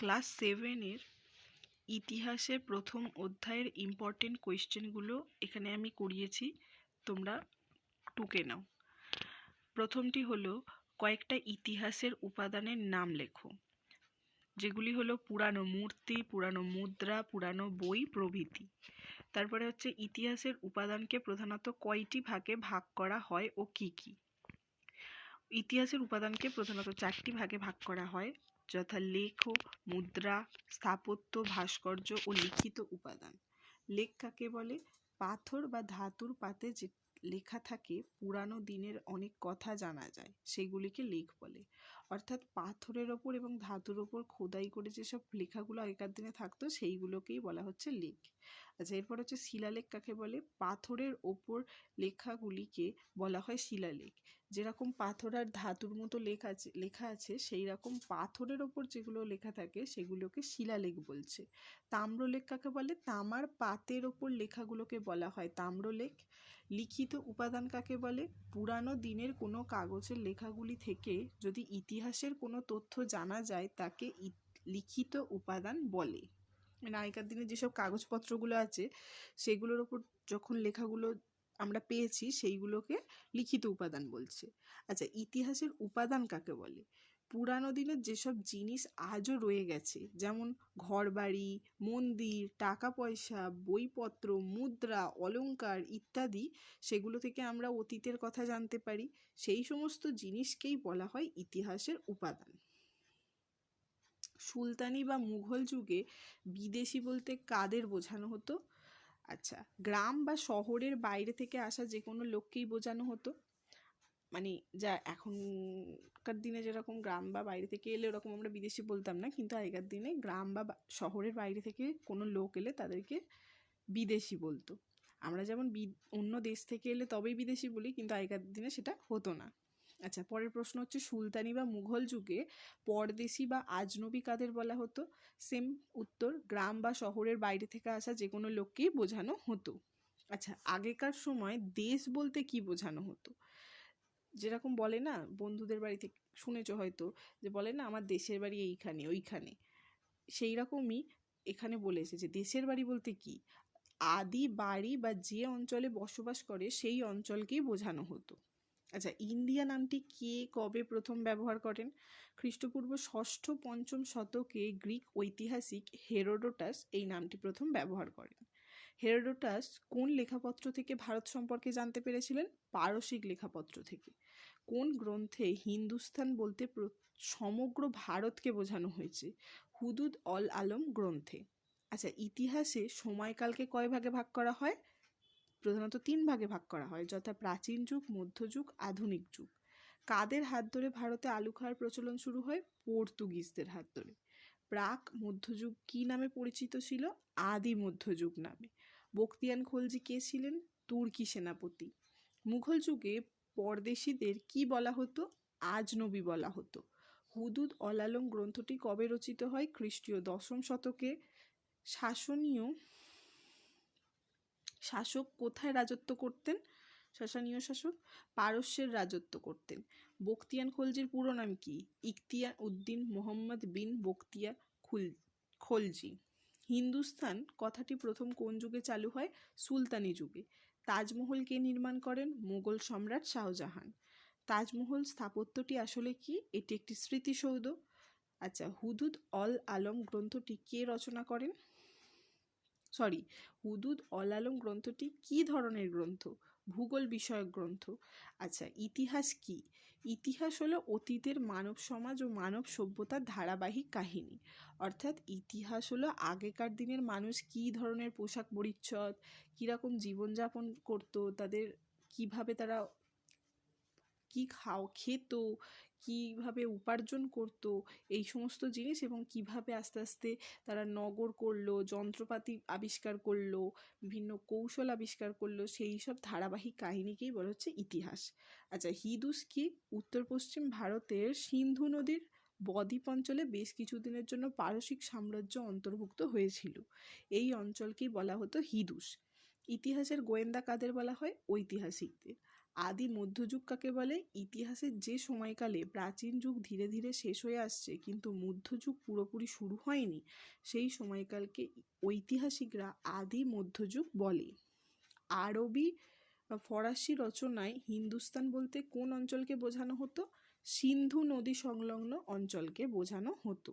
Class 7-এর ইতিহাসের প্রথম অধ্যায়ের ইম্পর্টেন্ট কোয়েশ্চেনগুলো এখানে আমি করিয়েছি, তোমরা টুকে নাও। প্রথমটি হলো কয়েকটা ইতিহাসের উপাদানের নাম লেখো, যেগুলি হলো পুরানো মূর্তি, পুরানো মুদ্রা, পুরানো বই প্রভৃতি। তারপরে হচ্ছে ইতিহাসের উপাদানকে প্রধানত কয়টি ভাগে ভাগ করা হয় ও কি কি। ইতিহাসের উপাদানকে প্রধানত 4টি ভাগে ভাগ করা হয়, যথা লেখ, মুদ্রা, স্থাপত্য, ভাস্কর্য ও লিখিত উপাদান। লেখ কাকে বলে? পাথর বা ধাতুর পাতে যে লেখা থাকে, পুরানো দিনের অনেক কথা জানা যায়, সেগুলিকে লেখ বলে। অর্থাৎ পাথরের ওপর এবং ধাতুর ওপর খোদাই করে যেসব লেখাগুলো আগেকার দিনে থাকতো, সেইগুলোকেই বলা হচ্ছে লেখ। আচ্ছা, এরপর হচ্ছে শিলালেখ কাকে বলে? পাথরের ওপর লেখাগুলিকে বলা হয় শিলালেখ। যেরকম পাথর আর ধাতুর মতো লেখা আছে সেই রকম পাথরের ওপর যেগুলো লেখা থাকে সেগুলোকে শিলালেখ বলছে। তাম্রলেখ কাকে বলে? তামার পাতের ওপর লেখাগুলোকে বলা হয় তাম্রলেখ। লিখিত উপাদান কাকে বলে? পুরানো দিনের কোনো কাগজের লেখাগুলি থেকে যদি ইতিহাসের কোনো তথ্য জানা যায় তাকে লিখিত উপাদান বলে। মানে আগেকার দিনে যেসব কাগজপত্রগুলো আছে সেগুলোর ওপর যখন লেখাগুলো আমরা পেয়েছি সেইগুলোকে লিখিত উপাদান বলছে। আচ্ছা, ইতিহাসের উপাদান কাকে বলে? পুরানো দিনের যেসব জিনিস আজও রয়ে গেছে, যেমন ঘরবাড়ি, মন্দির, টাকা পয়সা, বইপত্র, মুদ্রা, অলংকার ইত্যাদি, সেগুলো থেকে আমরা অতীতের কথা জানতে পারি। সেই সমস্ত জিনিসকেই বলা হয় ইতিহাসের উপাদান। সুলতানি বা মুঘল যুগে বিদেশি বলতে কাদের বোঝানো হতো? আচ্ছা, গ্রাম বা শহরের বাইরে থেকে আসা যে কোনো লোককেই বোঝানো হতো। মানে যা এখনকার দিনে যেরকম গ্রাম বা বাইরে থেকে এলে ওরকম আমরা বিদেশি বলতাম না, কিন্তু আগেকার দিনে গ্রাম বা শহরের বাইরে থেকে কোনো লোক এলে তাদেরকে বিদেশি বলতো। আমরা যেমন অন্য দেশ থেকে এলে তবেই বিদেশি বলি, কিন্তু আগেকার দিনে সেটা হতো না। আচ্ছা, পরের প্রশ্ন হচ্ছে সুলতানি বা মুঘল যুগে পরদেশি বা আজনবী কাদের বলা হতো? সেম উত্তর, গ্রাম বা শহরের বাইরে থেকে আসা যে কোনো লোককেই বোঝানো হতো। আচ্ছা, আগেকার সময় দেশ বলতে কি বোঝানো হতো? যেরকম বলে না, বন্ধুদের বাড়ি থেকে শুনেছো হয়তো, যে বলে না আমার দেশের বাড়ি এইখানে ওইখানে, সেই রকমই এখানে বলেছে যে দেশের বাড়ি বলতে কি? আদি বাড়ি বা যে অঞ্চলে বসবাস করে সেই অঞ্চলকেই বোঝানো হতো। আচ্ছা, ইন্ডিয়া নামটি কে কবে প্রথম ব্যবহার করেন? খ্রিস্টপূর্ব 6ষ্ঠ-5ম শতকে গ্রিক ঐতিহাসিক হেরোডোটাস এই নামটি প্রথম ব্যবহার করেন। হেরোডোটাস কোন লেখাপত্র থেকে ভারত সম্পর্কে জানতে পেরেছিলেন? পারসিক লেখাপত্র থেকে। কোন গ্রন্থে হিন্দুস্তান বলতে সমগ্র ভারতকে বোঝানো হয়েছে? হুদুদ অল আলম গ্রন্থে। আচ্ছা, ইতিহাসে সময়কালকে কয় ভাগে ভাগ করা হয়? প্রধানত 3 ভাগে ভাগ করা হয়, যথা প্রাচীন যুগ, মধ্যযুগ, আধুনিক যুগ। কাদের হাত ধরে ভারতে আলু খাওয়ার প্রচলন শুরু হয়? পর্তুগিজদের হাত ধরে। প্রাক মধ্যযুগ কি নামে পরিচিত ছিল? আদি মধ্যযুগ নামে। বখতিয়ান খলজি কে ছিলেন? তুর্কি সেনাপতি। মুঘল যুগে পরদেশীদের কি বলা হতো? আজনবী বলা হতো। হুদুদ অল আলম গ্রন্থটি কবে রচিত হয়? খ্রিস্টীয় 10ম শতকে। শাসক কোথায় রাজত্ব করতেন? শাসনীয় শাসক পারস্যের রাজত্ব করতেন। বখতিয়ান খলজির পুরো নাম কি? ইখতিয়ার উদ্দিন মোহাম্মদ বিন বখতিয়ার খলজি। হিন্দুস্তান কথাটি প্রথম কোন যুগে চালু হয়? সুলতানি যুগে। তাজমহল কে নির্মাণ করেন? মুঘল সম্রাট শাহজাহান। তাজমহল স্থাপত্যটি আসলে কি? এটি একটি স্মৃতিসৌধ। আচ্ছা, হুদুদ অল আলম গ্রন্থটি কে রচনা করেন? হুদুদ অল আলম গ্রন্থটি কি ধরনের গ্রন্থ? ভূগোল বিষয়ক গ্রন্থ। আচ্ছা, ইতিহাস কি? ইতিহাস হলো অতীতের মানব সমাজ ও মানব সভ্যতার ধারাবাহিক কাহিনী। অর্থাৎ ইতিহাস হলো আগেকার দিনের মানুষ কি ধরনের পোশাক পরিচ্ছদ, কীরকম জীবনযাপন করতো, তাদের কিভাবে তারা কি খেত, কিভাবে উপার্জন করত, এই সমস্ত জিনিস, এবং কিভাবে আস্তে আস্তে তারা নগর করলো, যন্ত্রপাতি আবিষ্কার করলো, বিভিন্ন কৌশল আবিষ্কার করলো, সেই সব ধারাবাহিক কাহিনীকেই বলা হচ্ছে ইতিহাস। আচ্ছা, হিন্দুস কি? উত্তর পশ্চিম ভারতের সিন্ধু নদীর বদ্বীপ অঞ্চলে বেশ কিছুদিনের জন্য পারসিক সাম্রাজ্য অন্তর্ভুক্ত হয়েছিল। এই অঞ্চলকেই বলা হতো হিদুস। ইতিহাসের গোয়েন্দা কাদের বলা হয়? ঐতিহাসিকদের। আদি মধ্যযুগ কাকে বলে? ইতিহাসের যে সময়কালে প্রাচীন যুগ ধীরে ধীরে শেষ হয়ে আসছে কিন্তু মধ্যযুগ পুরোপুরি শুরু হয়নি, সেই সময়কালকে ঐতিহাসিকরা আদি মধ্যযুগ বলে। আরবি বা ফরাসি রচনায় হিন্দুস্তান বলতে কোন অঞ্চলকে বোঝানো হতো? সিন্ধু নদী সংলগ্ন অঞ্চলকে বোঝানো হতো।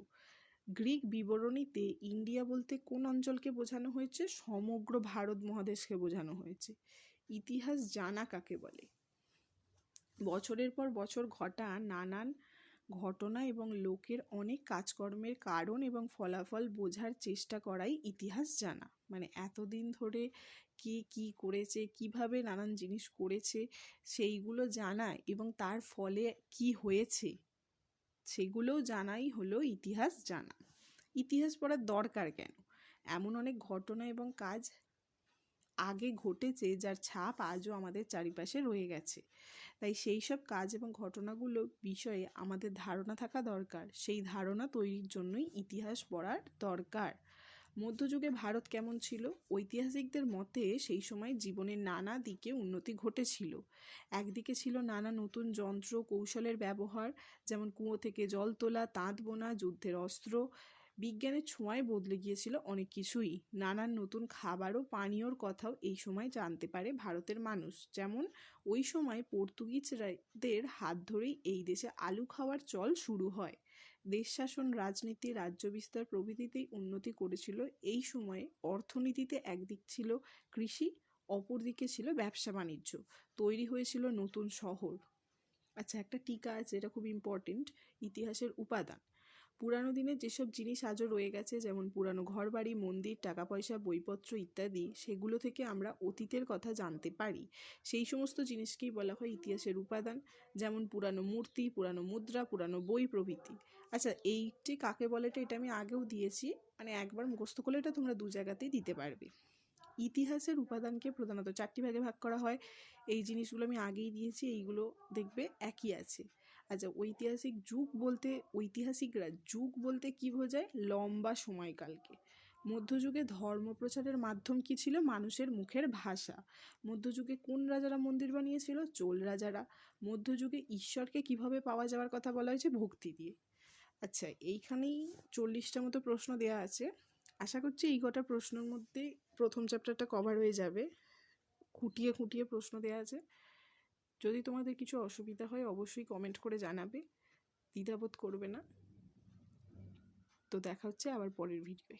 গ্রিক বিবরণীতে ইন্ডিয়া বলতে কোন অঞ্চলকে বোঝানো হয়েছে? সমগ্র ভারত মহাদেশকে বোঝানো হয়েছে। ইতিহাস জানা কাকে বলে? বছরের পর বছর ঘটা নানান ঘটনা এবং লোকের অনেক কাজকর্মের কারণ এবং ফলাফল বোঝার চেষ্টা করাই ইতিহাস জানা। মানে এতদিন ধরে কে কী করেছে, কিভাবে নানান জিনিস করেছে, সেইগুলো জানা এবং তার ফলে কি হয়েছে সেগুলোও জানাই হলো ইতিহাস জানা। ইতিহাস পড়ার দরকার কেন? এমন অনেক ঘটনা এবং কাজ আগে ঘটেছে যার ছাপ আজও আমাদের চারিপাশে রয়ে গেছে। তাই সেই সব কাজ এবং ঘটনাগুলো বিষয়ে আমাদের ধারণা থাকা দরকার। সেই ধারণা তৈরির জন্যই ইতিহাস পড়ার দরকার। মধ্যযুগে ভারত কেমন ছিল? ঐতিহাসিকদের মতে সেই সময় জীবনের নানা দিকে উন্নতি ঘটেছিল। একদিকে ছিল নানা নতুন যন্ত্র কৌশলের ব্যবহার, যেমন কুয়ো থেকে জল তোলা, তাঁত বোনা, যুদ্ধের অস্ত্র। বিজ্ঞানের ছোঁয়ায় বদলে গিয়েছিল অনেক কিছুই। নানান নতুন খাবার ও পানীয়র কথাও এই সময় জানতে পারে ভারতের মানুষ। যেমন ওই সময় পর্তুগিজদের হাত ধরেই এই দেশে আলু খাওয়ার চল শুরু হয়। দেশ শাসন, রাজনীতি, রাজ্য বিস্তার প্রভৃতিতেই উন্নতি করেছিল। এই সময়ে অর্থনীতিতে একদিক ছিল কৃষি, অপরদিকে ছিল ব্যবসা বাণিজ্য। তৈরি হয়েছিল নতুন শহর। আচ্ছা, একটা টিকা আছে, এটা খুব ইম্পর্টেন্ট। ইতিহাসের উপাদান। পুরানো দিনের যেসব জিনিস আজও রয়ে গেছে, যেমন পুরানো ঘরবাড়ি, মন্দির, টাকা পয়সা, বইপত্র ইত্যাদি, সেগুলো থেকে আমরা অতীতের কথা জানতে পারি। সেই সমস্ত জিনিসকেই বলা হয় ইতিহাসের উপাদান, যেমন পুরানো মূর্তি, পুরানো মুদ্রা, পুরানো বই প্রভৃতি। আচ্ছা, এইটি কাকে বলে এটা আমি আগেও দিয়েছি, মানে একবার মুখস্থ করলে এটা তোমরা 2 জায়গাতেই দিতে পারবে। ইতিহাসের উপাদানকে প্রধানত 4টি ভাগে ভাগ করা হয়। এই জিনিসগুলো আমি আগেই দিয়েছি, এইগুলো দেখবে একই আছে। আচ্ছা, ঐতিহাসিকরা যুগ বলতে কি বোঝায়? লম্বা সময়কালকে। মধ্যযুগে ধর্ম প্রচারের মাধ্যম কি ছিল? মানুষের মুখের ভাষা। মধ্যযুগে কোন রাজারা মন্দির বানিয়েছিল? চোল রাজারা। মধ্যযুগে ঈশ্বরকে কিভাবে পাওয়া যাওয়ার কথা বলা হয়েছে? ভক্তি দিয়ে। আচ্ছা, এইখানেই 40টা মতো প্রশ্ন দেওয়া আছে। আশা করছি এই কটা প্রশ্নের মধ্যে প্রথম চ্যাপ্টারটা কভার হয়ে যাবে। খুঁটিয়ে খুঁটিয়ে প্রশ্ন দেওয়া আছে। যদি তোমাদের কিছু অসুবিধা হয় অবশ্যই কমেন্ট করে জানাবে, দ্বিধাবোধ করবে না। তো দেখা হচ্ছে আবার পরের ভিডিওয়ে।